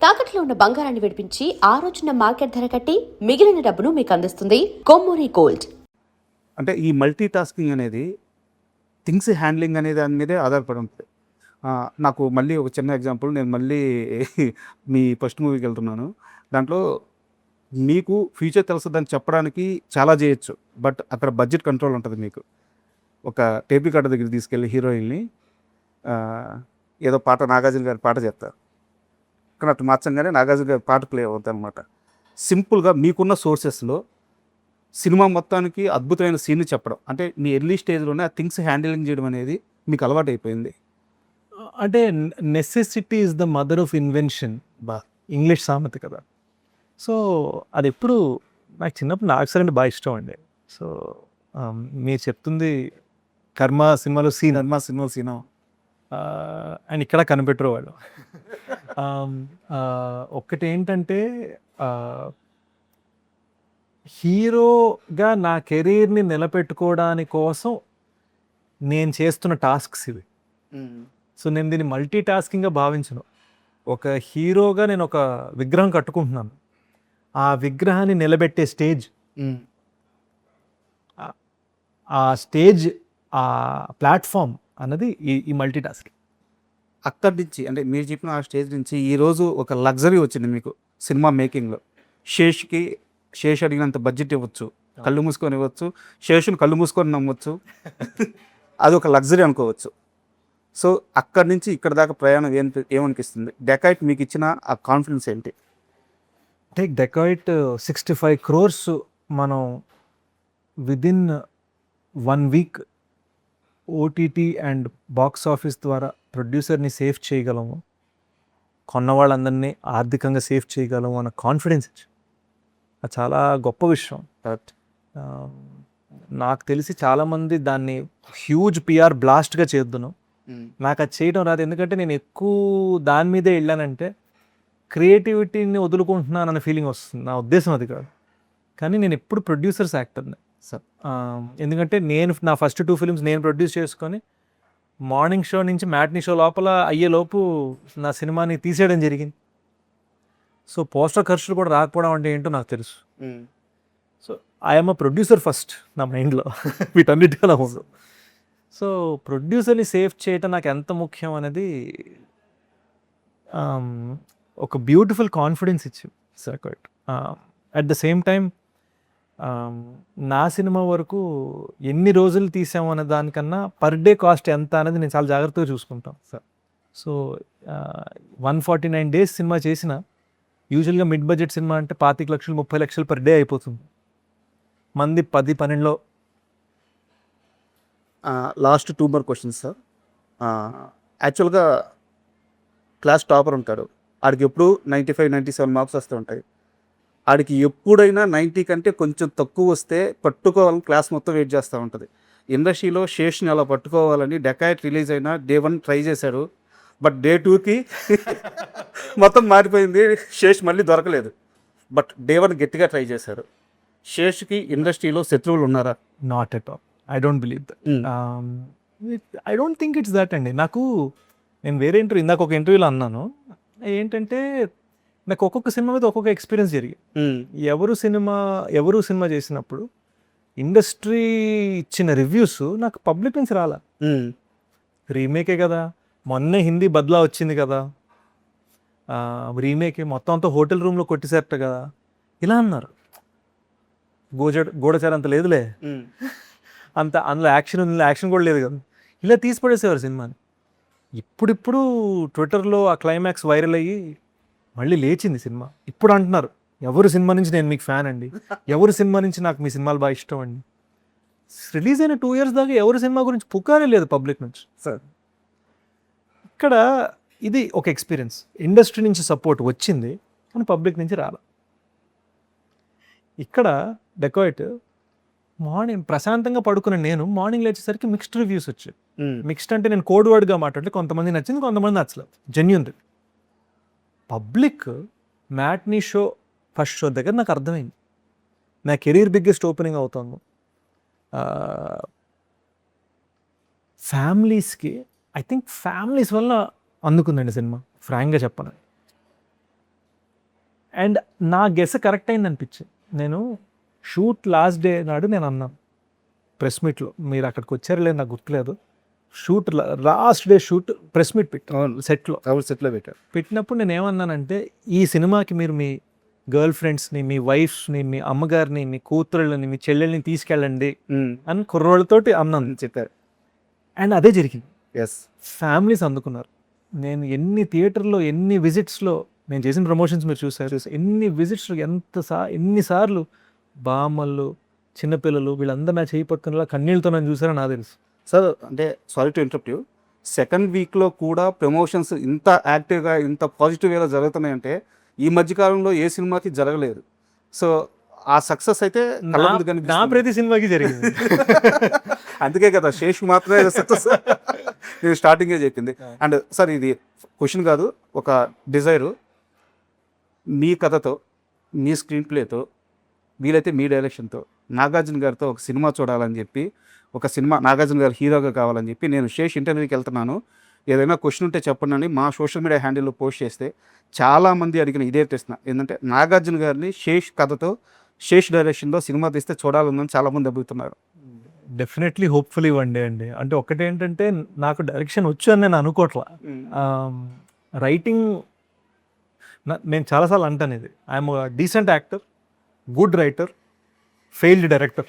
తాకట్లో ఉన్న బంగారాన్ని విడిపించి ఆ రోజున మార్కెట్ ధర కట్టి మిగిలిన డబ్బును మీకు అందిస్తుంది కొమ్మూరి గోల్డ్. అంటే ఈ మల్టీ టాస్కింగ్ అనేది థింగ్స్ హ్యాండ్లింగ్ అనే దాని మీదే ఆధారపడి ఉంటుంది. నాకు మళ్ళీ ఒక చిన్న ఎగ్జాంపుల్, నేను మళ్ళీ మీ ఫస్ట్ మూవీకి వెళ్తున్నాను. దాంట్లో మీకు ఫ్యూచర్ తెలుస్తుందని చెప్పడానికి చాలా చేయొచ్చు, బట్ అక్కడ బడ్జెట్ కంట్రోల్ ఉంటుంది. మీకు ఒక టేప్ రికార్డర్ దగ్గర తీసుకెళ్ళి హీరోయిన్ని ఏదో పాట, నాగార్జున గారి పాట చెప్తారు. కానీ అటు మార్చంగానే నాగార్జున గారి పాట ప్లే అవుతుంది అనమాట. సింపుల్గా మీకున్న సోర్సెస్లో సినిమా మొత్తానికి అద్భుతమైన సీన్ చెప్పడం, అంటే మీ ఎర్లీ స్టేజ్లోనే ఆ థింగ్స్ హ్యాండిలింగ్ చేయడం అనేది మీకు అలవాటు అయిపోయింది. అంటే necessity is the mother of invention, English సామెత కదా. సో అది ఎప్పుడు నాకు చిన్నప్పుడు నాకు సరే బాగా ఇష్టం అండి. సో మీరు చెప్తుంది కర్మ సినిమాలో సీన్, సీన్ అండ్ ఇక్కడ కనిపెట్టరు వాళ్ళు. ఒక్కటి ఏంటంటే హీరోగా నా కెరీర్ని నిలబెట్టుకోవడాని కోసం నేను చేస్తున్న టాస్క్స్ ఇవి. సో నేను దీన్ని మల్టీ టాస్కింగ్గా భావించను. ఒక హీరోగా నేను ఒక విగ్రహం కట్టుకుంటున్నాను, ఆ విగ్రహాన్ని నిలబెట్టే స్టేజ్, ఆ స్టేజ్, ఆ ప్లాట్ఫామ్ అన్నది ఈ మల్టీ టాస్కింగ్. అక్కడి నుంచి, అంటే మీరు చెప్పిన ఆ స్టేజ్ నుంచి ఈరోజు ఒక లగ్జరీ వచ్చింది మీకు సినిమా మేకింగ్లో. శేష్ అడిగినంత బడ్జెట్ ఇవ్వచ్చు, కళ్ళు మూసుకొని ఇవ్వచ్చు, శేషుని కళ్ళు మూసుకొని నమ్మవచ్చు. అది ఒక లగ్జరీ అనుకోవచ్చు. సో అక్కడి నుంచి ఇక్కడ దాకా ప్రయాణం ఏమనిపిస్తుంది? డెకాయిట్ మీకు ఇచ్చిన ఆ కాన్ఫిడెన్స్ ఏంటి? టేక్ డెకాయిట్ 65 crores మనం within 1 week OTT and box office ద్వారా ప్రొడ్యూసర్ని సేఫ్ చేయగలము, కొన్న వాళ్ళందరినీ ఆర్థికంగా సేఫ్ చేయగలము అన్న కాన్ఫిడెన్స్ ఇచ్చి, అది చాలా గొప్ప విషయం. నాకు తెలిసి చాలామంది దాన్ని హ్యూజ్ పిఆర్ బ్లాస్ట్గా చేద్దును. నాకు అది చేయడం రాదు, ఎందుకంటే నేను ఎక్కువ దాని మీదే వెళ్ళానంటే క్రియేటివిటీని వదులుకుంటున్నాను అన్న ఫీలింగ్ వస్తుంది. నా ఉద్దేశం అది కాదు. కానీ నేను ఎప్పుడు ప్రొడ్యూసర్స్ యాక్టర్ని సార్. ఎందుకంటే నేను నా ఫస్ట్ 2 films నేను ప్రొడ్యూస్ చేసుకొని మార్నింగ్ షో నుంచి మ్యాట్నీ షో లోపల అయ్యేలోపు నా సినిమాని తీసేయడం జరిగింది. సో పోస్టర్ ఖర్చులు కూడా రాకపోవడం అంటే ఏంటో నాకు తెలుసు. So I'm a producer first నా మైండ్లో, వీటన్నిటికీ నా ముందు. సో ప్రొడ్యూసర్ని సేఫ్ చేయటం నాకు ఎంత ముఖ్యం అనేది ఒక బ్యూటిఫుల్ కాన్ఫిడెన్స్ ఇచ్చింది sir. At the same time నా సినిమా వరకు ఎన్ని రోజులు తీసాము అనే దానికన్నా పర్ డే కాస్ట్ ఎంత అనేది నేను చాలా జాగ్రత్తగా చూసుకుంటాం సార్. సో 149 days సినిమా చేసిన, యూజువల్గా మిడ్ బడ్జెట్ సినిమా అంటే 25 లక్షలు 30 లక్షలు పర్ డే అయిపోతుంది. మంది 10-12. Last 2 more questions sir. యాక్చువల్గా క్లాస్ టాపర్ ఉంటాడు, ఆడికి ఎప్పుడు 95-97 మార్క్స్ వస్తూ ఉంటాయి. ఆడికి ఎప్పుడైనా 90 కంటే కొంచెం తక్కువ వస్తే పట్టుకోవాలని క్లాస్ మొత్తం వెయిట్ చేస్తూ ఉంటుంది. ఇండస్ట్రీలో శేష్ని అలా పట్టుకోవాలని డెకాయిట్ రిలీజ్ అయినా Day 1 ట్రై చేశాడు, బట్ Day 2కి మొత్తం మారిపోయింది. శేష్ మళ్ళీ దొరకలేదు, బట్ Day 1 గట్టిగా ట్రై చేశారు. శేష్కి ఇండస్ట్రీలో శత్రువులు ఉన్నారా? Not at all. I don't believe that. I don't think it's that అండి. నేను వేరే ఇందాక ఒక ఇంటర్వ్యూలో అన్నాను ఏంటంటే, నాకు ఒక్కొక్క సినిమా మీద ఒక్కొక్క ఎక్స్పీరియన్స్ జరిగింది. ఎవరు సినిమా చేసినప్పుడు ఇండస్ట్రీ ఇచ్చిన రివ్యూస్ నాకు పబ్లిక్ నుంచి రాలా. రీమేకే కదా, మొన్నే హిందీ బద్లా వచ్చింది కదా, రీమేకే మొత్తం అంతా హోటల్ రూమ్లో కొట్టేసేట కదా, ఇలా అన్నారు. గూఢచారి అంత లేదులే, అంత అందులో యాక్షన్ కూడా లేదు కదా, ఇలా తీసి పడేసేవారు సినిమాని. ఇప్పుడు ట్విట్టర్లో ఆ క్లైమాక్స్ వైరల్ అయ్యి మళ్ళీ లేచింది సినిమా. ఇప్పుడు అంటున్నారు ఎవరు సినిమా నుంచి నేను మీకు ఫ్యాన్ అండి, ఎవరు సినిమా నుంచి నాకు మీ సినిమాలు బాగా ఇష్టం అండి. రిలీజ్ అయిన 2 years దాకా ఎవరు సినిమా గురించి పుకారే లేదు పబ్లిక్ నుంచి సార్. ఇక్కడ ఇది ఒక ఎక్స్పీరియన్స్. ఇండస్ట్రీ నుంచి సపోర్ట్ వచ్చింది కానీ పబ్లిక్ నుంచి రాల. ఇక్కడ డెకాయిట్ మార్నింగ్ ప్రశాంతంగా పడుకున్న నేను మార్నింగ్ లేచేసరికి మిక్స్డ్ రివ్యూస్ వచ్చాయి. మిక్స్డ్ అంటే నేను కోడ్ వర్డ్గా మాట్లాడితే కొంతమంది నచ్చింది, కొంతమంది నచ్చలేదు. Genuine public matinee show first show దగ్గర నాకు అర్థమైంది నా కెరీర్ బిగ్గెస్ట్ ఓపెనింగ్ అవుతాను. ఫ్యామిలీస్కి ఐ థింక్ ఫ్యామిలీస్ వల్ల అందుకుందండి సినిమా, ఫ్రాంక్గా చెప్పను. అండ్ నా గెస్ కరెక్ట్ అయింది అనిపించింది. నేను షూట్ లాస్ట్ డే నాడు నేను అన్నాను ప్రెస్ మీట్లో, మీరు అక్కడికి వచ్చారు లేదు నాకు గుర్తులేదు, shoot last day shoot press meet పెట్టాను సెట్లో. సెట్లో పెట్టారు. పెట్టినప్పుడు నేను ఏమన్నానంటే, ఈ సినిమాకి మీరు మీ గర్ల్ ఫ్రెండ్స్ని, మీ వైఫ్స్ని, మీ అమ్మగారిని, మీ కూతుళ్ళని, మీ చెల్లెల్ని తీసుకెళ్ళండి అని కుర్రోళ్ళతోటి అన్నాను చెప్పారు. అండ్ అదే జరిగింది. ఎస్, ఫ్యామిలీస్ అందుకున్నారు. నేను ఎన్ని థియేటర్లో, ఎన్ని విజిట్స్లో, నేను చేసిన ప్రమోషన్స్ మీరు చూసారు, ఎన్ని విజిట్స్లో ఎన్నిసార్లు బామ్మలు, చిన్నపిల్లలు వీళ్ళందరూ నా చేయి పట్టుకునేలా కన్నీళ్ళతో నన్ను చూసారో నాకు తెలుసు. సార్ అంటే sorry to interrupt you, second వీక్లో కూడా ప్రమోషన్స్ ఇంత యాక్టివ్గా ఇంత పాజిటివ్ వేలో జరుగుతున్నాయంటే ఈ మధ్యకాలంలో ఏ సినిమాకి జరగలేదు. సో ఆ సక్సెస్ అయితే కళ్ళ ముందు నా కనిపిస్తుంది. ప్రతి సినిమాకి జరిగింది. అందుకే కదా శేష్ మాత్రమే సక్సెస్ నేను స్టార్టింగే చెప్పింది. అండ్ సార్ ఇది క్వశ్చన్ కాదు, ఒక డిజైరు. మీ కథతో, మీ స్క్రీన్ ప్లేతో, వీలైతే మీ డైరెక్షన్తో నాగార్జున గారితో ఒక సినిమా చూడాలని చెప్పి, ఒక సినిమా నాగార్జున గారు హీరోగా కావాలని చెప్పి నేను శేష్ ఇంటర్వ్యూకి వెళ్తున్నాను, ఏదైనా క్వశ్చన్ ఉంటే చెప్పండి అని మా సోషల్ మీడియా హ్యాండిల్లో పోస్ట్ చేస్తే చాలామంది అడిగిన ఇదే ప్రశ్న ఏంటంటే, నాగార్జున గారిని శేష్ కథతో, శేష్ డైరెక్షన్లో సినిమా తీస్తే చూడాలని చాలామంది అడుగుతున్నారు. డెఫినెట్లీ హోప్ఫుల్లీ వన్ డే అండి. అంటే ఒకటేంటంటే, నాకు డైరెక్షన్ వచ్చు అని నేను అనుకోవట్లా. రైటింగ్ నేను చాలాసార్లు అంటాను, ఇది I'm decent actor, good writer, failed director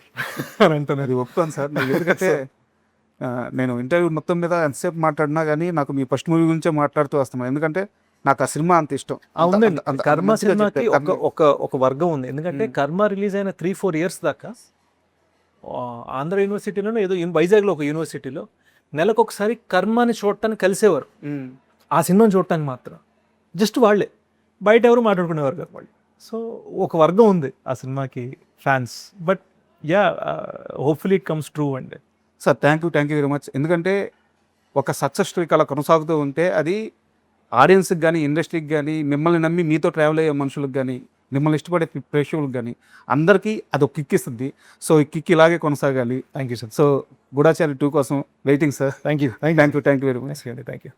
అని అంటాను. అది ఒప్పుకోను సార్. నాకు ఎందుకంటే నేను ఇంటర్వ్యూ మొత్తం మీద ఎంతసేపు మాట్లాడినా కానీ నాకు మీ ఫస్ట్ మూవీ గురించే మాట్లాడుతూ వస్తున్నాను. ఎందుకంటే నాకు ఆ సినిమా అంత ఇష్టం. అవునండి, కర్మ సినిమాకి ఒక వర్గం ఉంది. ఎందుకంటే కర్మ రిలీజ్ అయిన 3-4 years దాకా ఆంధ్ర యూనివర్సిటీలోనో ఏదో వైజాగ్లో ఒక యూనివర్సిటీలో నెలకు ఒకసారి కర్మని చూడటానికి కలిసేవారు. ఆ సినిమాని చూడటానికి మాత్రం జస్ట్ వాళ్ళే, బయట ఎవరు మాట్లాడుకునేవారు కాదు వాళ్ళు. సో ఒక వర్గం ఉంది ఆ సినిమాకి fans. But ya, hopefully it comes true అండి. Sir thank you very much. ఎందుకంటే ఒక సక్సెస్ స్టోరీకి అలా కొనసాగుతూ ఉంటే అది ఆడియన్స్కి కానీ, ఇండస్ట్రీకి కానీ, మిమ్మల్ని నమ్మి మీతో ట్రావెల్ అయ్యే మనుషులకు కానీ, మిమ్మల్ని ఇష్టపడే ప్రేక్షకులకు కానీ అందరికీ అది ఒక కిక్ ఇస్తుంది. సో ఈ కిక్ ఇలాగే కొనసాగాలి. Thank you sir. సో గూఢాచారి 2 కోసం waiting sir. Thank you very much. Thank you.